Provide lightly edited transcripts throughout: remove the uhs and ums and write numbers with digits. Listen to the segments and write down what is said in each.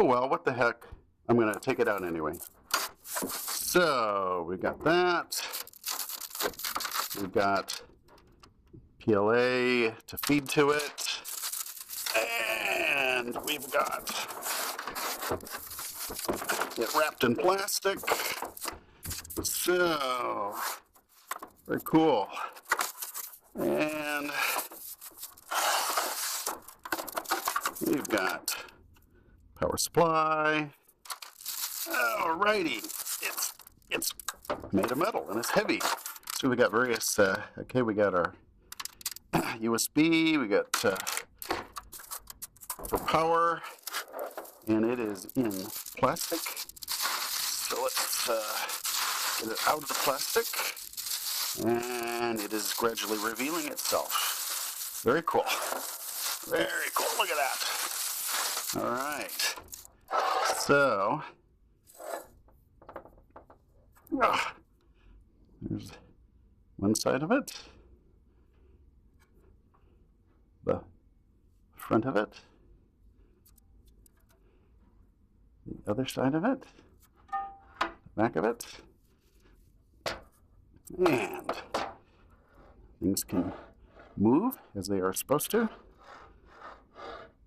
Oh well, what the heck. I'm going to take it out anyway. So we got that. We've got PLA to feed to it. And we've got it wrapped in plastic. So, very cool. And we've got power supply. Alrighty, it's made of metal and it's heavy. So we got various. Okay, we got our USB. We got for power, and it is in plastic. So let's get it out of the plastic, and it is gradually revealing itself. Very cool. Very cool. Look at that. All right. So there's one side of it, the front of it, the other side of it, the back of it, and things can move as they are supposed to.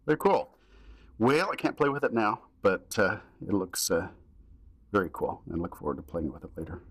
Very cool. Well, I can't play with it now, but it looks very cool, and I look forward to playing with it later.